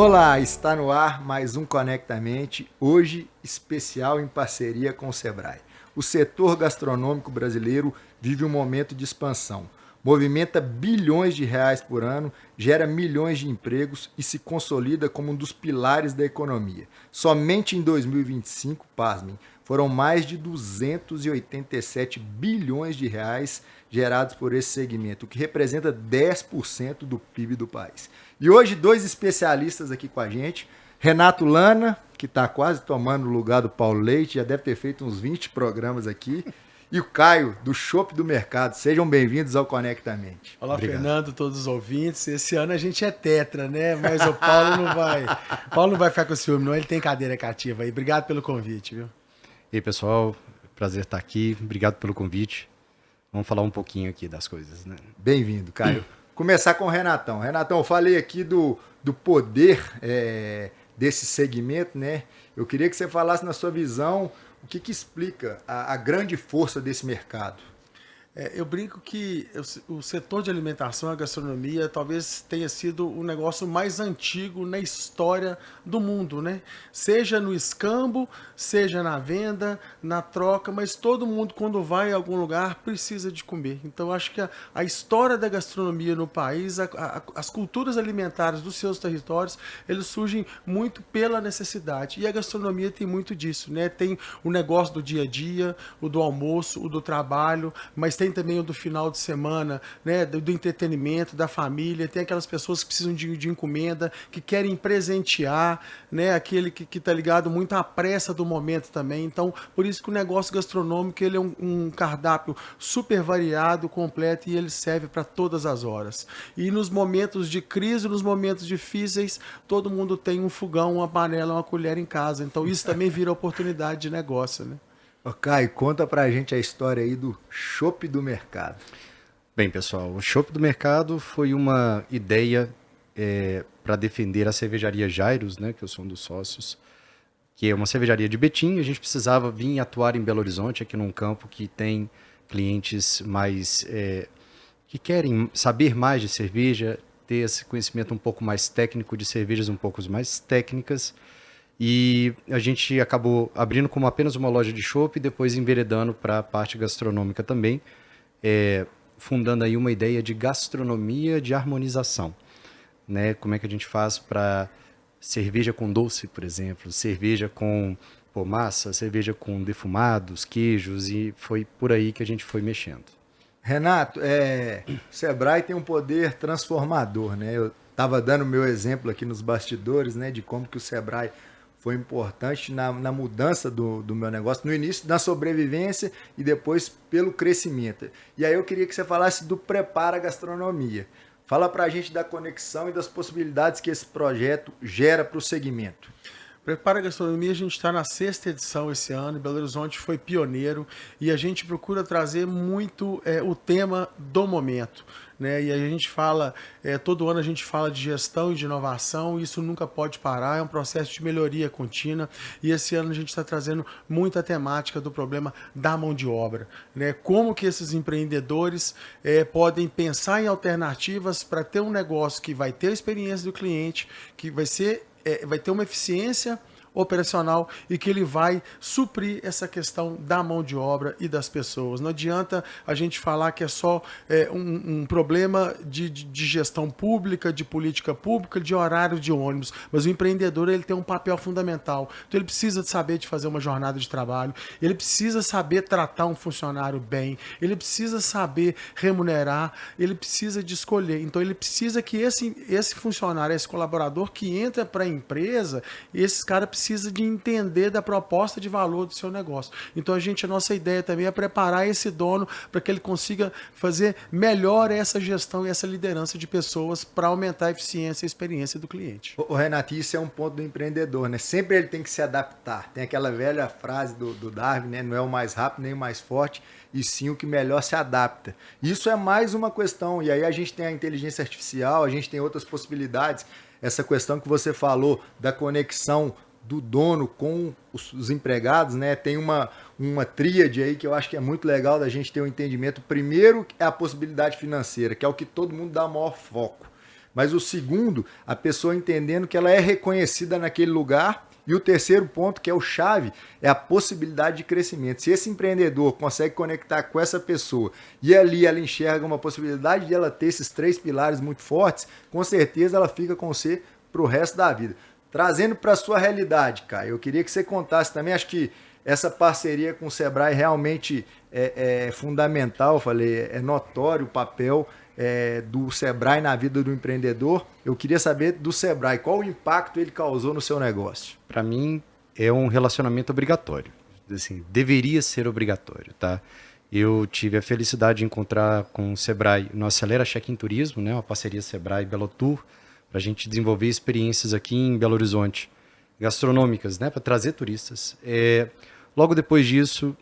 Olá, está no ar mais um Conectamente, hoje especial em parceria com o Sebrae. O setor gastronômico brasileiro vive um momento de expansão. Movimenta bilhões de reais por ano, gera milhões de empregos e se consolida como um dos pilares da economia. Somente em 2025, pasmem, foram mais de 287 bilhões de reais gerados por esse segmento, o que representa 10% do PIB do país. E hoje, dois especialistas aqui com a gente. Renato Lana, que está quase tomando o lugar do Paulo Leite, já deve ter feito uns 20 programas aqui. E o Caio, do Chopp do Mercado. Sejam bem-vindos ao Conectamente. Olá, Obrigado. Fernando, todos os ouvintes. Esse ano a gente é tetra, né? Mas o Paulo não vai. Paulo não vai ficar com ciúme, não. Ele tem cadeira cativa aí. Obrigado pelo convite, viu? E aí, pessoal, prazer estar aqui. Obrigado pelo convite. Vamos falar um pouquinho aqui das coisas, né? Bem-vindo, Caio. Começar com o Renatão. Renatão, eu falei aqui do poder desse segmento, né? Eu queria que você falasse na sua visão o que explica a grande força desse mercado. Eu brinco que o setor de alimentação, a gastronomia, talvez tenha sido o negócio mais antigo na história do mundo, né? Seja no escambo, seja na venda, na troca, mas todo mundo, quando vai a algum lugar, precisa de comer. Então, acho que a história da gastronomia no país, as culturas alimentares dos seus territórios, eles surgem muito pela necessidade. E a gastronomia tem muito disso, né? Tem o negócio do dia a dia, o do almoço, o do trabalho, mas tem também o do final de semana, né, do entretenimento, da família, tem aquelas pessoas que precisam de encomenda, que querem presentear, né, aquele que tá ligado muito à pressa do momento também. Então, por isso que o negócio gastronômico ele é um cardápio super variado, completo e ele serve para todas as horas. E nos momentos de crise, nos momentos difíceis, todo mundo tem um fogão, uma panela, uma colher em casa. Então, isso também vira oportunidade de negócio, né? Ô, Caio, conta pra gente a história aí do Chopp do Mercado. Bem, pessoal, o Chopp do Mercado foi uma ideia para defender a cervejaria Jairos, né, que eu sou um dos sócios, que é uma cervejaria de Betim. A gente precisava vir atuar em Belo Horizonte, aqui num campo que tem clientes mais que querem saber mais de cerveja, ter esse conhecimento um pouco mais técnico de cervejas um pouco mais técnicas. E a gente acabou abrindo como apenas uma loja de chopp e depois enveredando para a parte gastronômica também, fundando aí uma ideia de gastronomia de harmonização, né? Como é que a gente faz para cerveja com doce, por exemplo, cerveja com massa, cerveja com defumados, queijos, e foi por aí que a gente foi mexendo. Renato, o Sebrae tem um poder transformador, né? Eu estava dando o meu exemplo aqui nos bastidores, né, de como que o Sebrae foi importante na mudança do meu negócio, no início da sobrevivência e depois pelo crescimento. E aí eu queria que você falasse do Prepara Gastronomia. Fala pra gente da conexão e das possibilidades que esse projeto gera para o segmento. Prepara a Gastronomia, a gente está na 6ª edição esse ano, Belo Horizonte foi pioneiro e a gente procura trazer muito o tema do momento, né? E a gente fala, todo ano a gente fala de gestão e de inovação, e isso nunca pode parar, é um processo de melhoria contínua, e esse ano a gente está trazendo muita temática do problema da mão de obra, né? Como que esses empreendedores podem pensar em alternativas para ter um negócio que vai ter a experiência do cliente, que vai ter uma eficiência operacional e que ele vai suprir essa questão da mão de obra e das pessoas. Não adianta a gente falar que é só um problema de gestão pública, de política pública, de horário de ônibus, mas o empreendedor ele tem um papel fundamental. Então ele precisa de saber de fazer uma jornada de trabalho, ele precisa saber tratar um funcionário bem, ele precisa saber remunerar, ele precisa de escolher. Então ele precisa que esse funcionário, esse colaborador que entra para a empresa, esses caras precisam de entender da proposta de valor do seu negócio. Então a nossa ideia também é preparar esse dono para que ele consiga fazer melhor essa gestão e essa liderança de pessoas para aumentar a eficiência e a experiência do cliente. O Renato, isso é um ponto do empreendedor, né? Sempre ele tem que se adaptar. Tem aquela velha frase do Darwin, né? Não é o mais rápido nem o mais forte, e sim o que melhor se adapta. Isso é mais uma questão, e aí a gente tem a inteligência artificial, a gente tem outras possibilidades. Essa questão que você falou da conexão do dono com os empregados, né? Tem uma tríade aí que eu acho que é muito legal da gente ter um entendimento. Primeiro é a possibilidade financeira, que é o que todo mundo dá maior foco. Mas o segundo, a pessoa entendendo que ela é reconhecida naquele lugar. E o terceiro ponto, que é o chave, é a possibilidade de crescimento. Se esse empreendedor consegue conectar com essa pessoa e ali ela enxerga uma possibilidade de ela ter esses 3 pilares muito fortes, com certeza ela fica com você para o resto da vida. Trazendo para a sua realidade, Caio, eu queria que você contasse também, acho que essa parceria com o Sebrae realmente é fundamental, eu falei, é notório o papel do Sebrae na vida do empreendedor. Eu queria saber do Sebrae, qual o impacto ele causou no seu negócio? Para mim, é um relacionamento obrigatório. Assim, deveria ser obrigatório, tá? Eu tive a felicidade de encontrar com o Sebrae no Acelera Check-in Turismo, né, uma parceria Sebrae Belo Tour, para a gente desenvolver experiências aqui em Belo Horizonte, gastronômicas, né, para trazer turistas. Logo depois disso,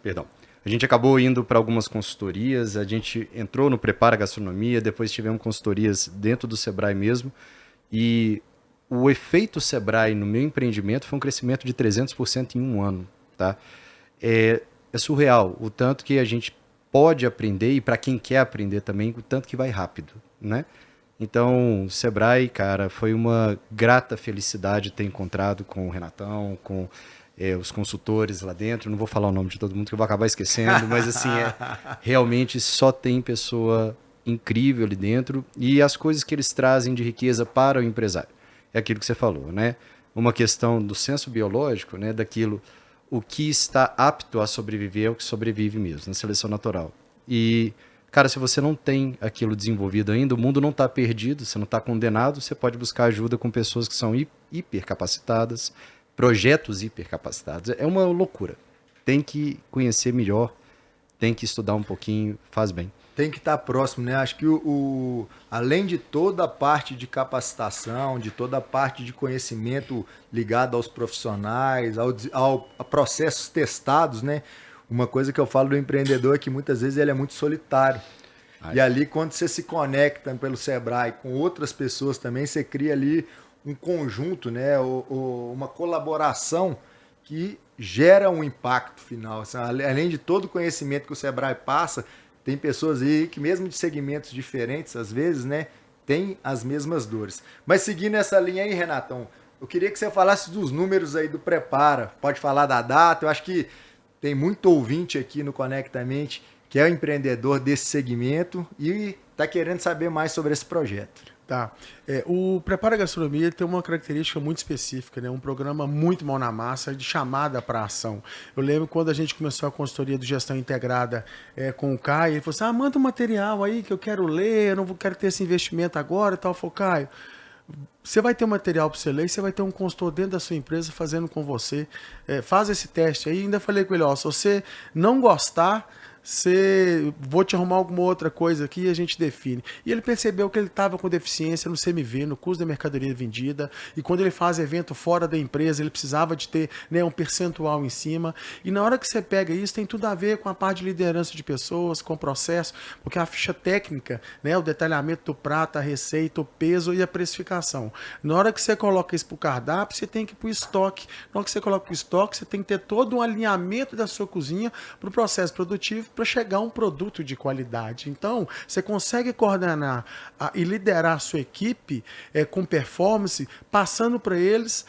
perdão, a gente acabou indo para algumas consultorias, a gente entrou no Prepara Gastronomia, depois tivemos consultorias dentro do Sebrae mesmo, e o efeito Sebrae no meu empreendimento foi um crescimento de 300% em um ano, tá? É surreal o tanto que a gente pode aprender, e para quem quer aprender também, o tanto que vai rápido, né? Então, o Sebrae, cara, foi uma grata felicidade ter encontrado com o Renatão, com os consultores lá dentro. Não vou falar o nome de todo mundo que eu vou acabar esquecendo, mas assim, realmente só tem pessoa incrível ali dentro, e as coisas que eles trazem de riqueza para o empresário. É aquilo que você falou, né? Uma questão do senso biológico, né? Daquilo, o que está apto a sobreviver é o que sobrevive mesmo, na seleção natural. E, cara, se você não tem aquilo desenvolvido ainda, o mundo não está perdido, você não está condenado, você pode buscar ajuda com pessoas que são hipercapacitadas, projetos hipercapacitados. É uma loucura. Tem que conhecer melhor, tem que estudar um pouquinho, faz bem. Tem que estar próximo, né? Acho que além de toda a parte de capacitação, de toda a parte de conhecimento ligado aos profissionais, a processos testados, né? Uma coisa que eu falo do empreendedor é que muitas vezes ele é muito solitário. E ali, quando você se conecta pelo Sebrae com outras pessoas também, você cria ali um conjunto, né? Uma colaboração que gera um impacto final. Assim, além de todo o conhecimento que o Sebrae passa, tem pessoas aí que, mesmo de segmentos diferentes, às vezes, né, tem as mesmas dores. Mas seguindo essa linha aí, Renatão, eu queria que você falasse dos números aí do Prepara. Pode falar da data. Eu acho que tem muito ouvinte aqui no Conectamente que é empreendedor desse segmento e está querendo saber mais sobre esse projeto. Tá. O Prepara Gastronomia tem uma característica muito específica, né? Um programa muito mão na massa, de chamada para ação. Eu lembro quando a gente começou a consultoria de gestão integrada com o Caio, ele falou assim, manda um material aí que eu quero ler, eu não quero ter esse investimento agora e tal. Eu falei, Caio, você vai ter um material para você ler e você vai ter um consultor dentro da sua empresa fazendo com você. Faz esse teste aí. Ainda falei com ele, se você não gostar, vou te arrumar alguma outra coisa aqui e a gente define. E ele percebeu que ele estava com deficiência no CMV, no custo da mercadoria vendida, e quando ele faz evento fora da empresa, ele precisava de ter, né, um percentual em cima. E na hora que você pega isso, tem tudo a ver com a parte de liderança de pessoas, com o processo, porque a ficha técnica, né, o detalhamento do prato, a receita, o peso e a precificação. Na hora que você coloca isso para o cardápio, você tem que ir para o estoque. Na hora que você coloca para o estoque, você tem que ter todo um alinhamento da sua cozinha para o processo produtivo, para chegar a um produto de qualidade. Então, você consegue coordenar e liderar a sua equipe com performance, passando para eles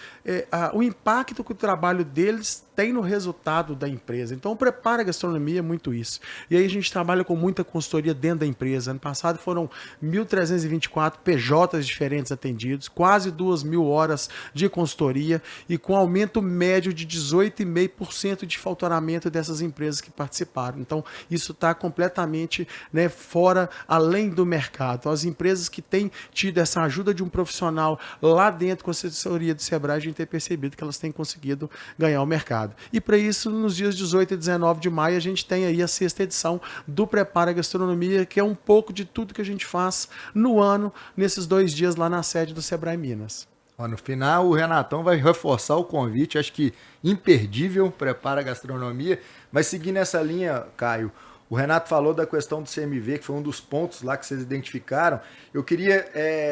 o impacto que o trabalho deles tem no resultado da empresa. Então, Prepara a Gastronomia é muito isso. E aí a gente trabalha com muita consultoria dentro da empresa. Ano passado foram 1.324 PJs diferentes atendidos, quase 2.000 horas de consultoria e com aumento médio de 18,5% de faturamento dessas empresas que participaram. Então, isso está completamente, né, fora, além do mercado. Então, as empresas que têm tido essa ajuda de um profissional lá dentro com a assessoria do Sebrae, a gente tem percebido que elas têm conseguido ganhar o mercado. E para isso, nos dias 18 e 19 de maio, a gente tem aí a 6ª edição do Prepara Gastronomia, que é um pouco de tudo que a gente faz no ano, nesses 2 dias lá na sede do Sebrae Minas. No final, o Renatão vai reforçar o convite, acho que imperdível, Prepara a Gastronomia. Mas seguindo essa linha, Caio, o Renato falou da questão do CMV, que foi um dos pontos lá que vocês identificaram. Eu queria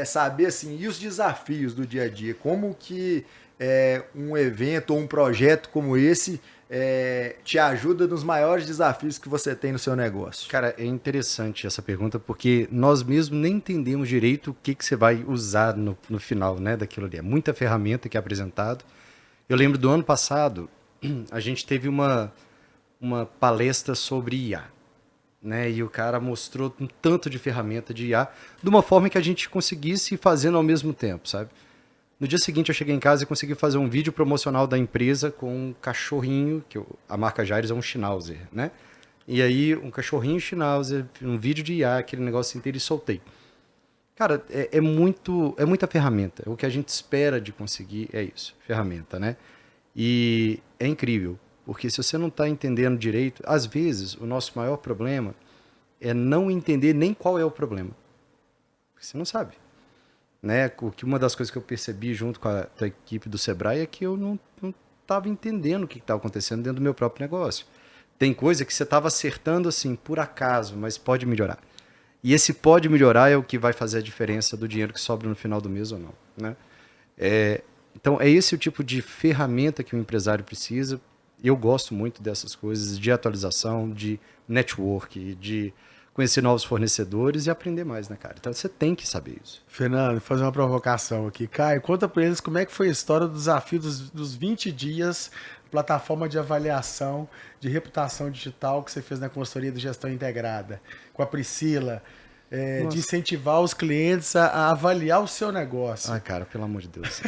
saber, assim, e os desafios do dia a dia? Como que um evento ou um projeto como esse te ajuda nos maiores desafios que você tem no seu negócio? Cara, é interessante essa pergunta, porque nós mesmos nem entendemos direito o que você vai usar no final, né, daquilo ali. É muita ferramenta que é apresentado. Eu lembro do ano passado, a gente teve uma palestra sobre IA, né, e o cara mostrou um tanto de ferramenta de IA de uma forma que a gente conseguisse ir fazendo ao mesmo tempo, sabe? No dia seguinte eu cheguei em casa e consegui fazer um vídeo promocional da empresa com um cachorrinho, a marca Jairus é um Schnauzer, né? E aí um cachorrinho Schnauzer, um vídeo de IA, aquele negócio inteiro e soltei. Cara, é muita ferramenta. O que a gente espera de conseguir é isso, ferramenta, né? E é incrível, porque se você não está entendendo direito, às vezes o nosso maior problema é não entender nem qual é o problema. Porque você não sabe. Né? Uma das coisas que eu percebi junto com a equipe do Sebrae é que eu não estava entendendo o que estava acontecendo dentro do meu próprio negócio. Tem coisa que você estava acertando assim, por acaso, mas pode melhorar. E esse pode melhorar é o que vai fazer a diferença do dinheiro que sobra no final do mês ou não. Né? Então, é esse o tipo de ferramenta que o empresário precisa. Eu gosto muito dessas coisas, de atualização, de network, de conhecer novos fornecedores e aprender mais, né, cara? Então você tem que saber isso. Fernando, vou fazer uma provocação aqui. Caio, conta para eles como é que foi a história do desafio dos 20 dias, plataforma de avaliação de reputação digital que você fez na consultoria de gestão integrada, com a Priscila, de incentivar os clientes a avaliar o seu negócio. Ah, cara, pelo amor de Deus.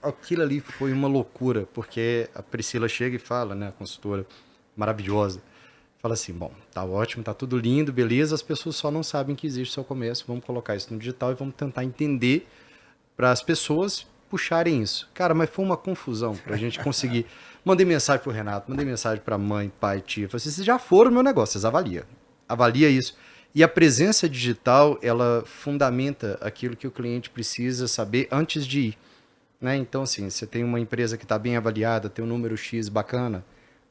Aquilo ali foi uma loucura, porque a Priscila chega e fala, né, a consultora maravilhosa, fala assim, bom, tá ótimo, tá tudo lindo, beleza, as pessoas só não sabem que existe o seu comércio, vamos colocar isso no digital e vamos tentar entender para as pessoas puxarem isso. Cara, mas foi uma confusão para a gente conseguir. Mandei mensagem pro Renato, mandei mensagem para mãe, pai, tia, falei assim, vocês já foram no meu negócio, vocês avalia isso. E a presença digital, ela fundamenta aquilo que o cliente precisa saber antes de ir. Né? Então, assim, você tem uma empresa que está bem avaliada, tem um número X bacana,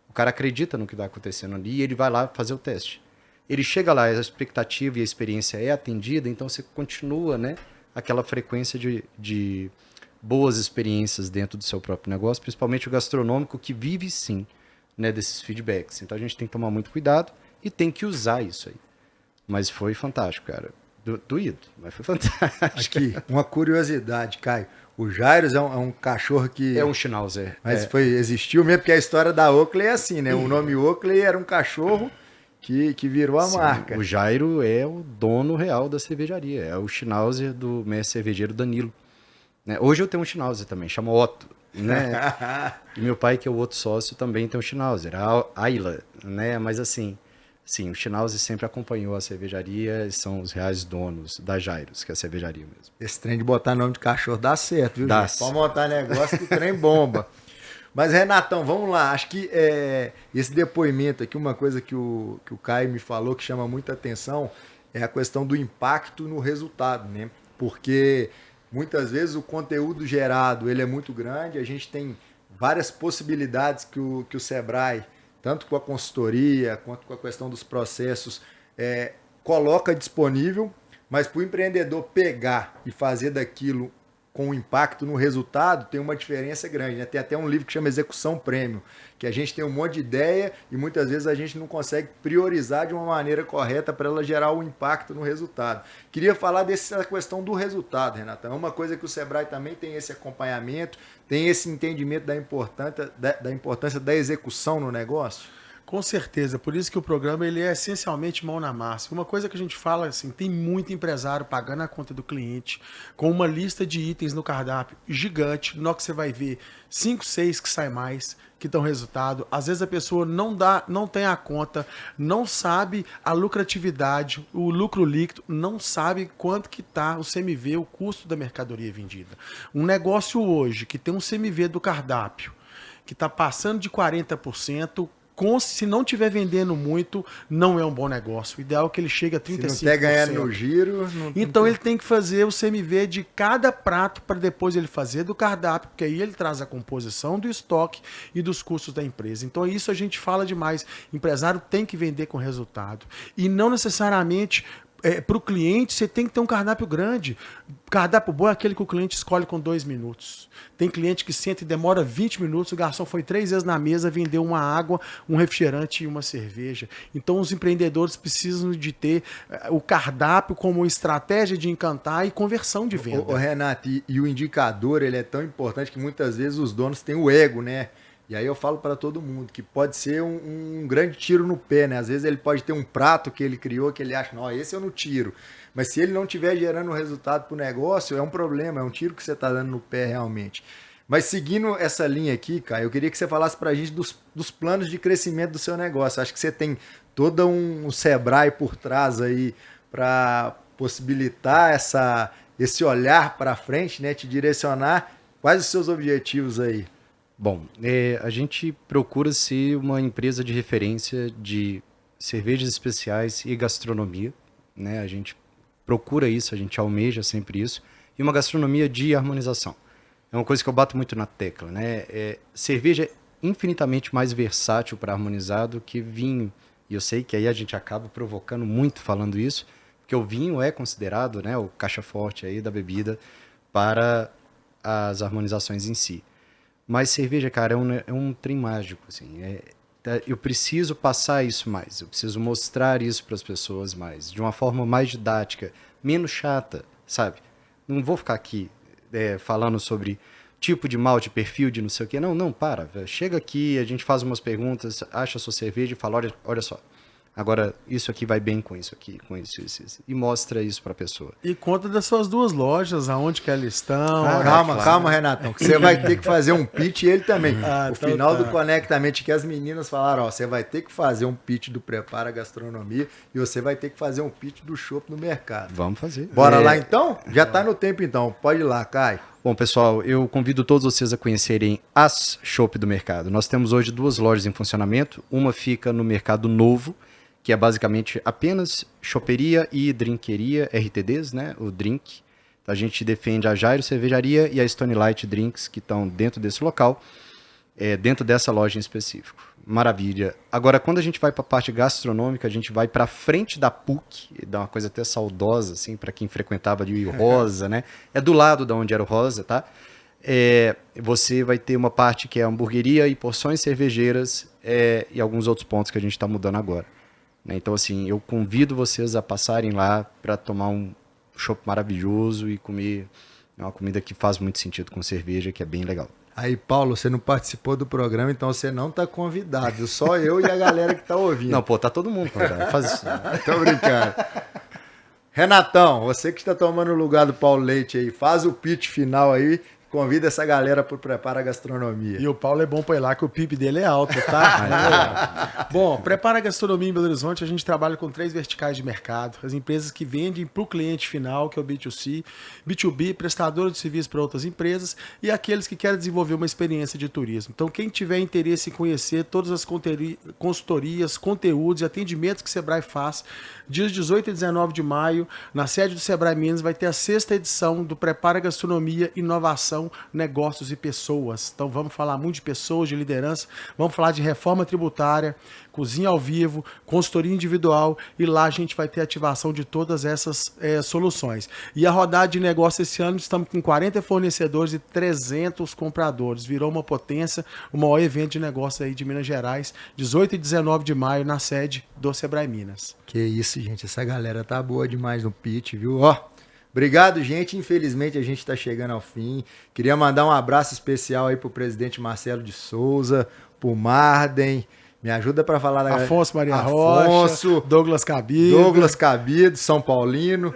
o cara acredita no que está acontecendo ali e ele vai lá fazer o teste. Ele chega lá, a expectativa e a experiência é atendida, então você continua, né, aquela frequência de boas experiências dentro do seu próprio negócio, principalmente o gastronômico, que vive sim, né, desses feedbacks. Então a gente tem que tomar muito cuidado e tem que usar isso aí. Mas foi fantástico, cara. Doído, mas foi fantástico. Aqui, uma curiosidade, Caio. O Jairus é um cachorro que... É um Schnauzer. Mas existiu mesmo, porque a história da Oakley é assim, né? O nome Oakley era um cachorro que virou a marca. O Jairo é o dono real da cervejaria. É o Schnauzer do mestre cervejeiro Danilo. Né? Hoje eu tenho um Schnauzer também, chama Otto. Né? E meu pai, que é o outro sócio, também tem um Schnauzer, a Ayla. Né? Mas assim... Sim, o Schnauzer sempre acompanhou a cervejaria e são os reais donos da Jairus, que é a cervejaria mesmo. Esse trem de botar nome de cachorro dá certo, viu? Dá. Pode montar negócio que o trem bomba. Mas, Renatão, vamos lá. Acho que esse depoimento aqui, uma coisa que o Caio me falou que chama muita atenção é a questão do impacto no resultado, né? Porque muitas vezes o conteúdo gerado ele é muito grande, a gente tem várias possibilidades que o Sebrae, tanto com a consultoria, quanto com a questão dos processos, coloca disponível, mas para o empreendedor pegar e fazer daquilo com impacto no resultado, tem uma diferença grande. Né? Tem até um livro que chama Execução Prêmio, que a gente tem um monte de ideia e muitas vezes a gente não consegue priorizar de uma maneira correta para ela gerar o impacto no resultado. Queria falar dessa questão do resultado, Renata. É uma coisa que o Sebrae também tem esse acompanhamento, tem esse entendimento da importância da execução no negócio? Com certeza, por isso que o programa ele é essencialmente mão na massa. Uma coisa que a gente fala assim, tem muito empresário pagando a conta do cliente, com uma lista de itens no cardápio gigante, no que você vai ver 5, 6 que sai mais, que dão resultado. Às vezes a pessoa não tem a conta, não sabe a lucratividade, o lucro líquido, não sabe quanto que está o CMV, o custo da mercadoria vendida. Um negócio hoje que tem um CMV do cardápio, que está passando de 40%, se não estiver vendendo muito, não é um bom negócio. O ideal é que ele chegue a 35%. Se não estiver ganhando no giro... Então ele tem que fazer o CMV de cada prato para depois ele fazer do cardápio, porque aí ele traz a composição do estoque e dos custos da empresa. Então isso a gente fala demais. Empresário tem que vender com resultado. E não necessariamente para o cliente, você tem que ter um cardápio grande. Cardápio bom é aquele que o cliente escolhe com 2 minutos. Tem cliente que senta e demora 20 minutos, o garçom foi 3 vezes na mesa, vendeu uma água, um refrigerante e uma cerveja. Então os empreendedores precisam de ter o cardápio como estratégia de encantar e conversão de venda. Ô, Renato, e o indicador, ele é tão importante que muitas vezes os donos têm o ego, né? E aí eu falo para todo mundo que pode ser um grande tiro no pé, né? Às vezes ele pode ter um prato que ele criou que ele acha, não, esse eu não tiro. Mas se ele não estiver gerando resultado para o negócio, é um problema, é um tiro que você está dando no pé realmente. Mas seguindo essa linha aqui, Caio, eu queria que você falasse para a gente dos planos de crescimento do seu negócio. Acho que você tem todo um Sebrae por trás aí para possibilitar esse olhar para frente, né? Te direcionar. Quais os seus objetivos aí? Bom, a gente procura ser uma empresa de referência de cervejas especiais e gastronomia, né? A gente procura isso, a gente almeja sempre isso, e uma gastronomia de harmonização. É uma coisa que eu bato muito na tecla, né? Cerveja é infinitamente mais versátil para harmonizar do que vinho, e eu sei que aí a gente acaba provocando muito falando isso, porque o vinho é considerado, né, o caixa forte aí da bebida para as harmonizações em si. Mas cerveja, cara, é um trem mágico, assim. Eu preciso passar isso mais, eu preciso mostrar isso para as pessoas mais, de uma forma mais didática, menos chata, sabe? Não vou ficar aqui falando sobre tipo de malte, perfil de não sei o quê. Não, para. Chega aqui, a gente faz umas perguntas, acha a sua cerveja e fala, olha só. Agora, isso aqui vai bem com isso aqui, com isso. E mostra isso para a pessoa. E conta das suas 2 lojas, aonde que elas estão. Calma, Renatão, que você vai ter que fazer um pitch e ele também. Então final do Conectamente, que as meninas falaram, ó, você vai ter que fazer um pitch do Prepara Gastronomia e você vai ter que fazer um pitch do Chopp no mercado. Vamos fazer. Bora lá então? Já tá no tempo então, pode ir lá, Caio. Bom, pessoal, eu convido todos vocês a conhecerem as Chopp do Mercado. Nós temos hoje 2 lojas em funcionamento. Uma fica no Mercado Novo, que é basicamente apenas choperia e drinqueria, RTDs, né? O drink. Então, a gente defende a Jairo Cervejaria e a Stone Light Drinks, que estão dentro desse local, dentro dessa loja em específico. Maravilha. Agora, quando a gente vai para a parte gastronômica, a gente vai para frente da PUC, dá uma coisa até saudosa, assim, para quem frequentava ali o Rosa, né? É do lado de onde era o Rosa, tá? Você vai ter uma parte que é hamburgueria e porções cervejeiras e alguns outros pontos que a gente está mudando agora. Então, assim, eu convido vocês a passarem lá para tomar um chopp maravilhoso e comer uma comida que faz muito sentido com cerveja, que é bem legal. Aí, Paulo, você não participou do programa, então você não tá convidado. Só eu e a galera que tá ouvindo. Não, pô, tá todo mundo convidado. Faz isso. Tô brincando. Renatão, você que está tomando o lugar do Paulo Leite aí, faz o pitch final aí. Convida essa galera pro Prepara Gastronomia. E o Paulo é bom pra ir lá, que o PIB dele é alto, tá? Bom, Prepara Gastronomia em Belo Horizonte, a gente trabalha com 3 verticais de mercado. As empresas que vendem para o cliente final, que é o B2C, B2B, prestador de serviço para outras empresas, e aqueles que querem desenvolver uma experiência de turismo. Então, quem tiver interesse em conhecer todas as consultorias, conteúdos e atendimentos que o Sebrae faz, dias 18 e 19 de maio, na sede do Sebrae Minas, vai ter a 6ª edição do Prepara Gastronomia Inovação, Negócios e Pessoas. Então vamos falar muito de pessoas, de liderança, vamos falar de reforma tributária, cozinha ao vivo, consultoria individual, e lá a gente vai ter ativação de todas essas soluções. E a rodada de negócio esse ano, estamos com 40 fornecedores e 300 compradores. Virou uma potência, o maior evento de negócio aí de Minas Gerais, 18 e 19 de maio, na sede do Sebrae Minas. Que isso, gente, essa galera tá boa demais no pitch, viu? Ó, obrigado, gente. Infelizmente, a gente está chegando ao fim. Queria mandar um abraço especial aí pro presidente Marcelo de Souza, pro Marden. Me ajuda para falar da Afonso Maria Rocha, Douglas Cabido, São Paulino.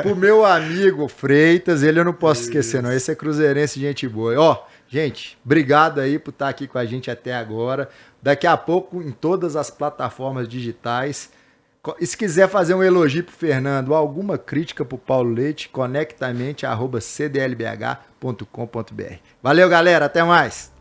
Pro meu amigo Freitas, ele eu não posso esquecer, não. Esse é cruzeirense, gente boa. Ó, gente, obrigado aí por estar aqui com a gente até agora. Daqui a pouco, em todas as plataformas digitais. E se quiser fazer um elogio pro Fernando, alguma crítica pro Paulo Leite, conectamente @cdlbh.com.br. Valeu, galera. Até mais.